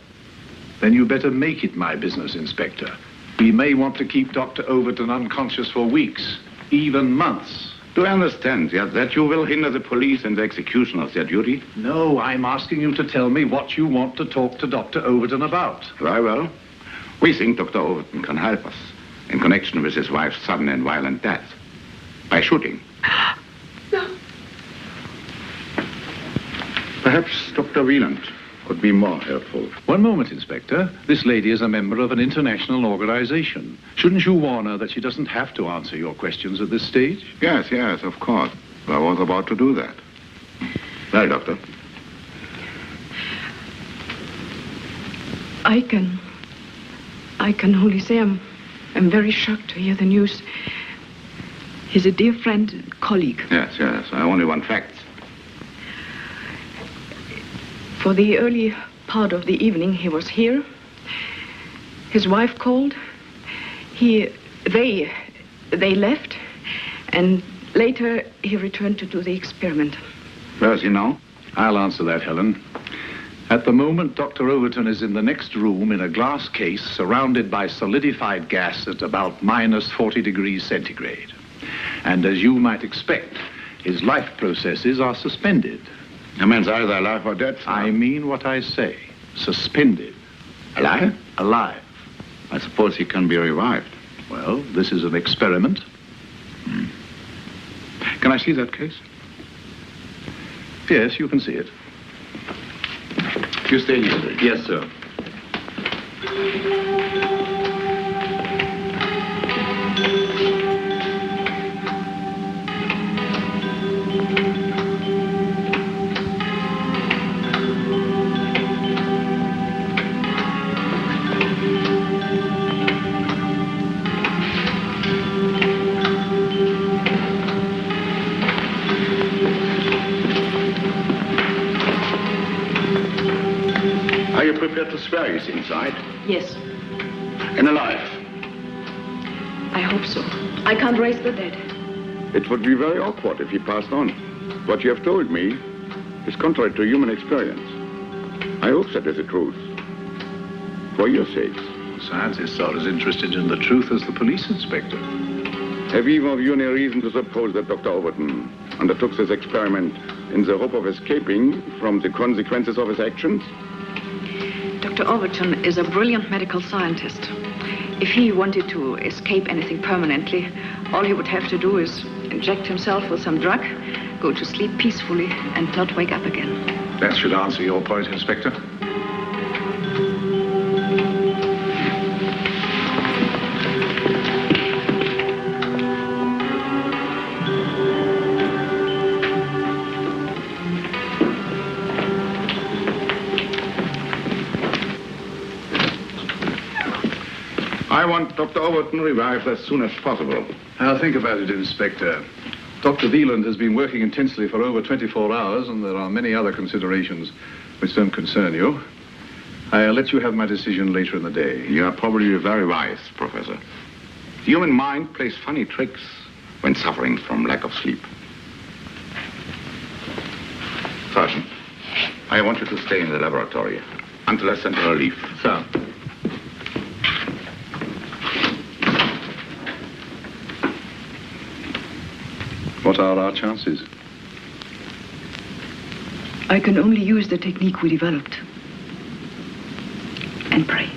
Then you better make it my business, Inspector. We may want to keep Dr. Overton unconscious for weeks, even months. Do I understand, yeah, that you will hinder the police in the execution of their duty? No, I'm asking you to tell me what you want to talk to Dr. Overton about. Very well. We think Dr. Overton can help us in connection with his wife's sudden and violent death. By shooting. No. Perhaps Dr. Wieland could be more helpful. One moment, Inspector. This lady is a member of an international organization. Shouldn't you warn her that she doesn't have to answer your questions at this stage? Yes, of course. I was about to do that. Well, Doctor. I can only say I'm very shocked to hear the news. He's a dear friend and colleague. Yes. I only want facts. For the early part of the evening, he was here. His wife called. They left. And later, he returned to do the experiment. Where is he now? I'll answer that, Helen. At the moment, Dr. Overton is in the next room in a glass case surrounded by solidified gas at about minus 40 degrees centigrade. And as you might expect, his life processes are suspended. The man's either alive or dead, sir. I mean what I say. Suspended. Alive? Alive. I suppose he can be revived. Well, this is an experiment. Can I see that case? Yes, you can see it. You stay here, sir. Yes, sir. Are you prepared to swear he's inside? Yes, And alive? I hope so. I can't raise the dead. It would be very awkward if he passed on. What you have told me is contrary to human experience. I hope that is the truth. For your sakes. Scientists are as interested in the truth as the police inspector. Have either of you any reason to suppose that Dr. Overton undertook this experiment in the hope of escaping from the consequences of his actions? Dr. Overton is a brilliant medical scientist. If he wanted to escape anything permanently, all he would have to do is inject himself with some drug, go to sleep peacefully, and not wake up again. That should answer your point, Inspector. want Dr. Overton revived as soon as possible. I'll think about it, Inspector. Dr. Wieland has been working intensely for over 24 hours, and there are many other considerations which don't concern you. I'll let you have my decision later in the day. You are probably very wise, Professor. The human mind plays funny tricks when suffering from lack of sleep. Sergeant, I want you to stay in the laboratory until I send her relief. Sir. What are our chances? I can only use the technique we developed. And pray.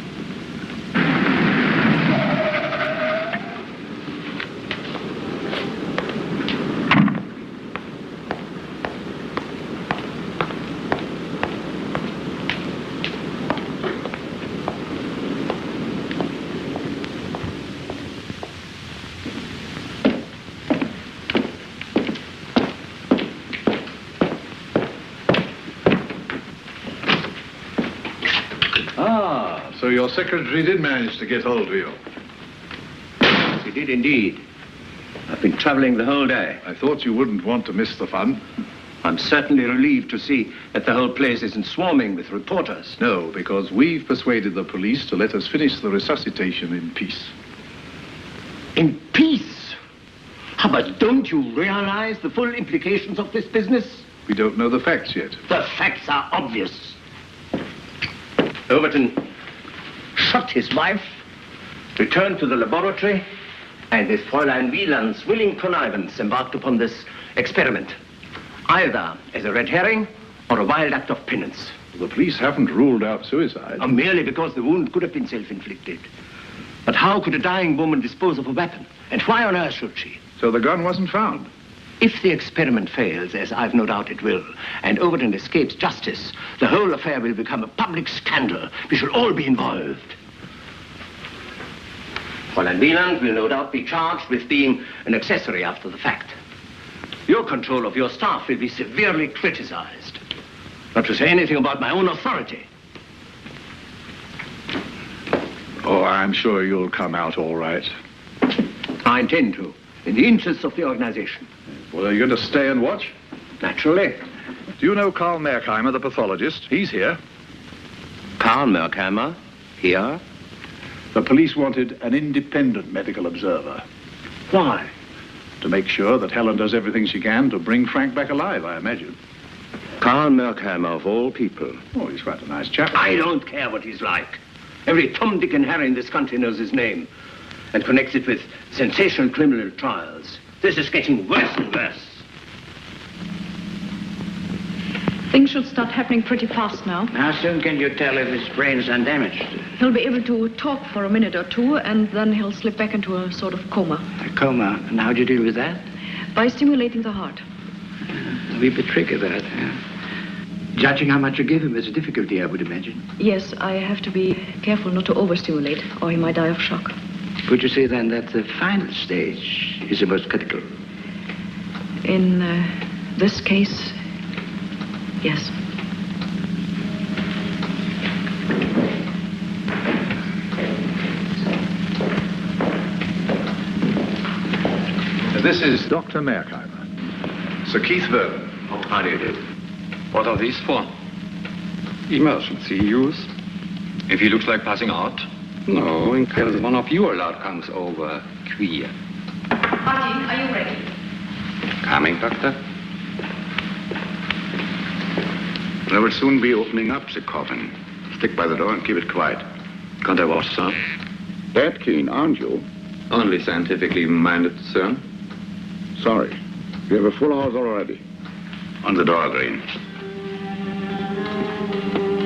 So your secretary did manage to get hold of you? Yes, he did indeed. I've been traveling the whole day. I thought you wouldn't want to miss the fun. I'm certainly relieved to see that the whole place isn't swarming with reporters. No, because we've persuaded the police to let us finish the resuscitation in peace. In peace? But don't you realize the full implications of this business? We don't know the facts yet. The facts are obvious. Overton shot his wife, returned to the laboratory, and with Fräulein Wieland's willing connivance embarked upon this experiment, either as a red herring or a wild act of penance. The police haven't ruled out suicide. Merely because the wound could have been self-inflicted. But how could a dying woman dispose of a weapon? And why on earth should she? So the gun wasn't found? If the experiment fails, as I've no doubt it will, and Overton escapes justice, the whole affair will become a public scandal. We shall all be involved. Fräulein Wieland will no doubt be charged with being an accessory after the fact. Your control of your staff will be severely criticized. Not to say anything about my own authority. Oh, I'm sure you'll come out all right. I intend to, in the interests of the organization. Well, are you going to stay and watch? Naturally. Do you know Karl Merkheimer, the pathologist? He's here. Karl Merkheimer? Here? The police wanted an independent medical observer. Why? To make sure that Helen does everything she can to bring Frank back alive, I imagine. Karl Merkheimer, of all people. Oh, he's quite a nice chap. I don't care what he's like. Every Tom, Dick, and Harry in this country knows his name and connects it with sensational criminal trials. This is getting worse and worse. Things should start happening pretty fast now. How soon can you tell if his brain is undamaged? He'll be able to talk for a minute or two, and then he'll slip back into a sort of coma. A coma? And how do you deal with that? By stimulating the heart. A wee bit tricky, that. Judging how much you give him is a difficulty, I would imagine. Yes, I have to be careful not to overstimulate, or he might die of shock. Would you say, then, that the final stage is the most critical? In this case, yes. This is Dr. Merkheimer. Sir Keith Vernon. Oh, how do you do? What are these for? Emergency use. If he looks like passing out? No, in case one of your lot comes over queer. Martin, are you ready? Coming, Doctor? They will soon be opening up the coffin. Stick by the door and keep it quiet. Can't I watch, sir? That keen, aren't you? Only scientifically minded, sir. Sorry. We have a full house already. On the door, Green.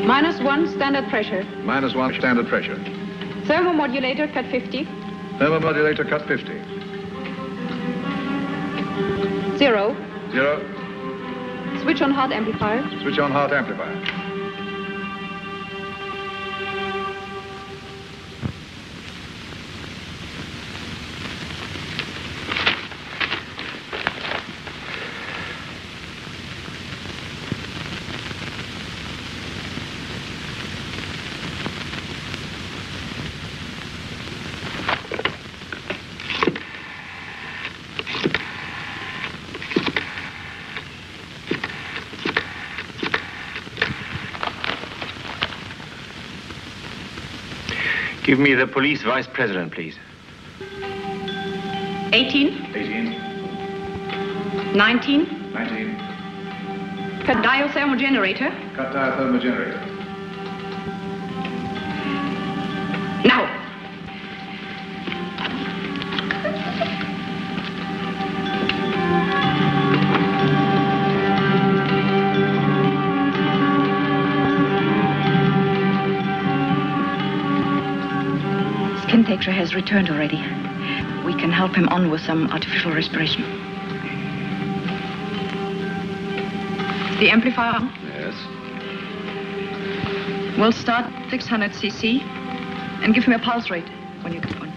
-1 standard pressure. -1 standard pressure. Thermomodulator cut 50. Thermomodulator cut 50. 0. 0. Switch on heart amplifier. Switch on heart amplifier. Give me the police vice president, please. 18. 18. 19. 19. Cut diathermal generator. Cut diathermal generator. Now. Skin texture has returned already. We can help him on with some artificial respiration. The amplifier. Yes. We'll start 600 cc and give him a pulse rate when you get one.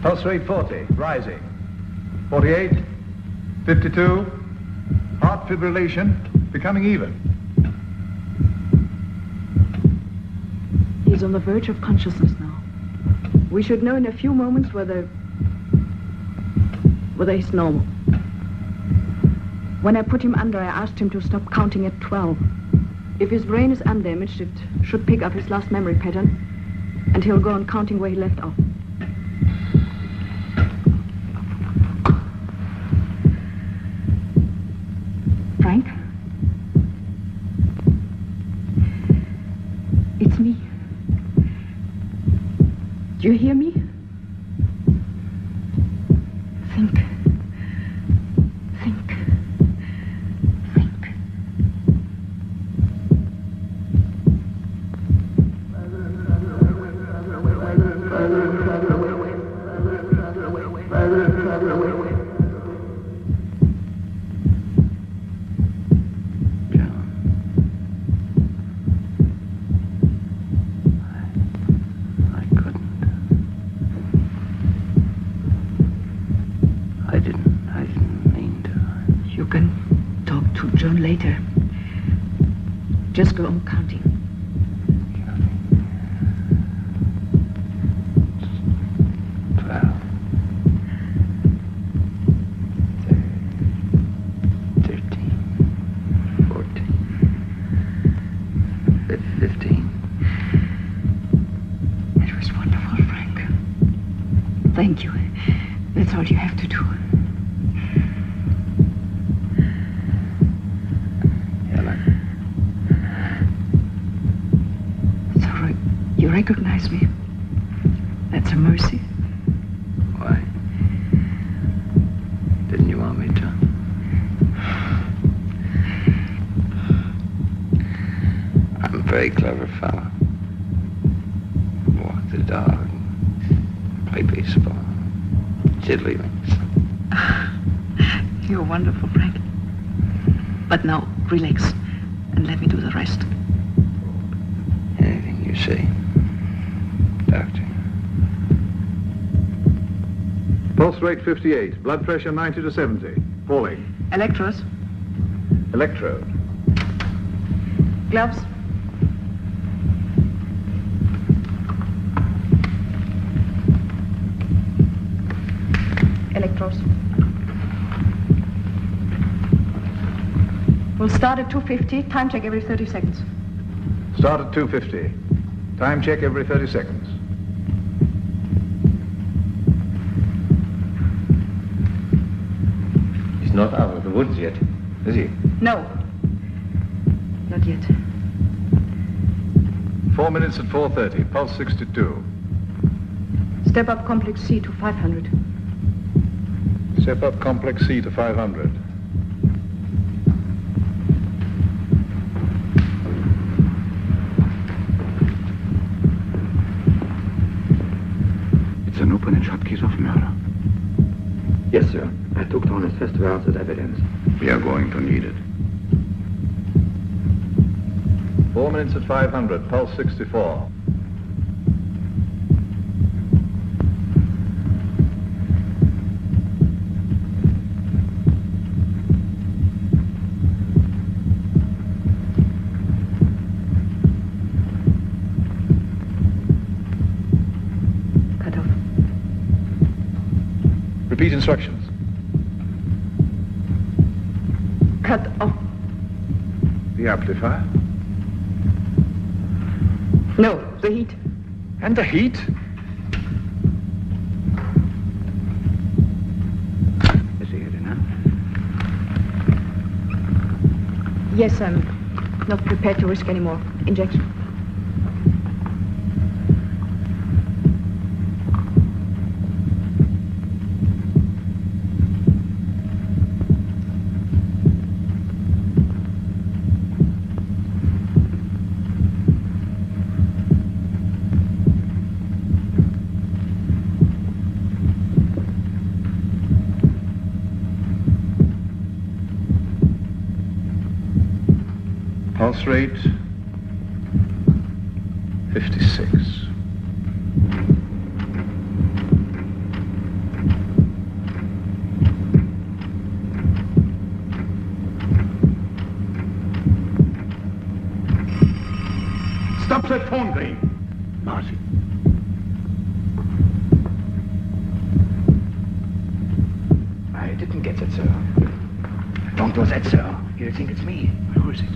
Pulse rate 40, rising. 48, 52, heart fibrillation, becoming even. He's on the verge of consciousness now. We should know in a few moments whether he's normal. When I put him under, I asked him to stop counting at 12. If his brain is undamaged, it should pick up his last memory pattern, and he'll go on counting where he left off. Frank? It's me. Do you hear me? Think. Think. Think. Later. Just go on counting. 12, 13, 14, 15. It was wonderful, Frank. Thank you. That's all you have to do. You recognize me. That's a mercy. Why? Didn't you want me to? I'm a very clever fellow. Walk the dog, play baseball, tiddlywinks. You're wonderful, Frank. But now, relax and let me do the rest. Anything you say. Doctor. Pulse rate 58, blood pressure 90 to 70, falling. Electros. Electrode. Gloves. Electrodes. We'll start at 250, time check every 30 seconds. Start at 250. Time check every 30 seconds. He's not out of the woods yet, is he? No. Not yet. 4 minutes at 4:30, pulse 62. Step up complex C to 500. Step up complex C to 500. It's an open and shut case of murder. Yes, sir. I took down his first words as evidence. We are going to need it. 4 minutes at 500, pulse 64. Repeat instructions. Cut off. The amplifier. No, the heat. And the heat? Is he here now? Yes, I'm not prepared to risk any more injection. Pulse rate 56. Stop that phone, Green. Marcy. I didn't get it, sir. Don't do that, sir. He'll think it's me. Who is it?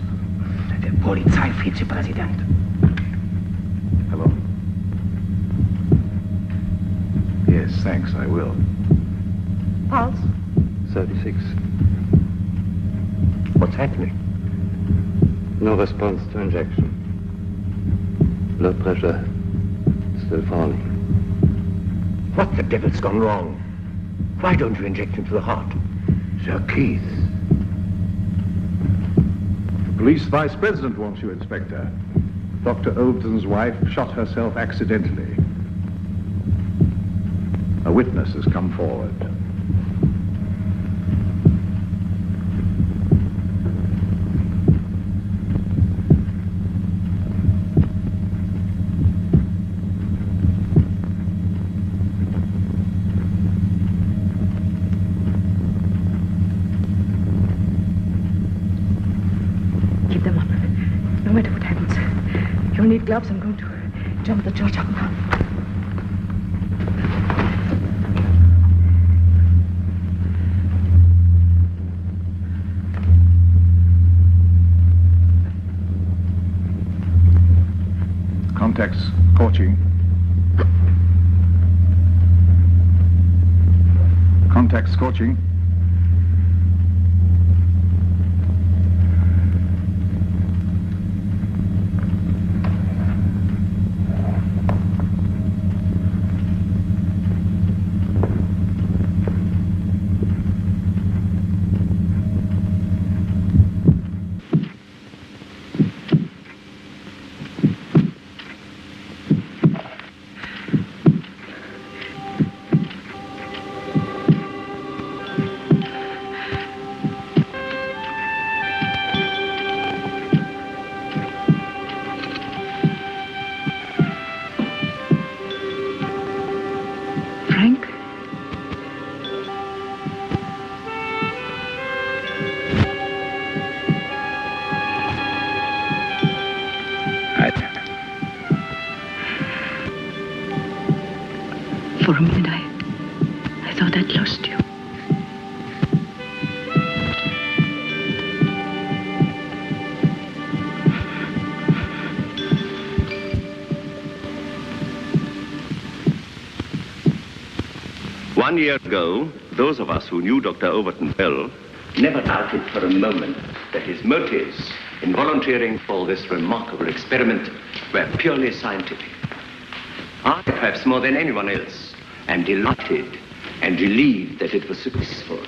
Der Polizeivizepräsident. Hello? Yes, thanks, I will. Pulse? 36. What's happening? No response to injection. Blood pressure still falling. What the devil's gone wrong? Why don't you inject into the heart? Sir Keith. Police Vice President wants you, Inspector. Dr. Overton's wife shot herself accidentally. A witness has come forward. Keep them on. No matter what happens. You'll need gloves. I'm going to jump the judge up now. Contacts scorching. Contacts scorching. For a minute, I thought I'd lost you. One year ago, those of us who knew Dr. Overton well never doubted for a moment that his motives in volunteering for this remarkable experiment were purely scientific. I, perhaps more than anyone else, am delighted and relieved that it was successful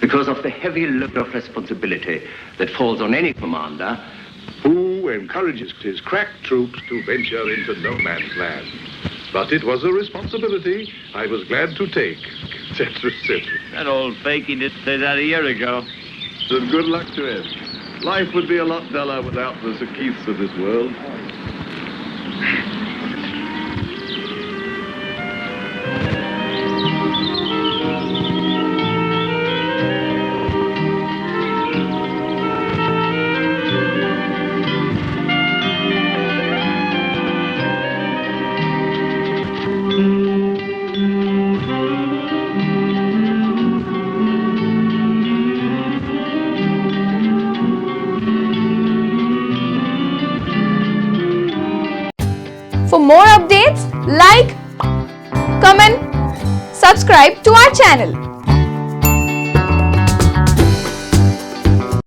because of the heavy load of responsibility that falls on any commander who encourages his crack troops to venture into no man's land. But it was a responsibility I was glad to take, etc., etc. That old fakey did say that a year ago. And good luck to him. Life would be a lot duller without the Sir Keiths of this world. For more updates, like, comment, subscribe to our channel.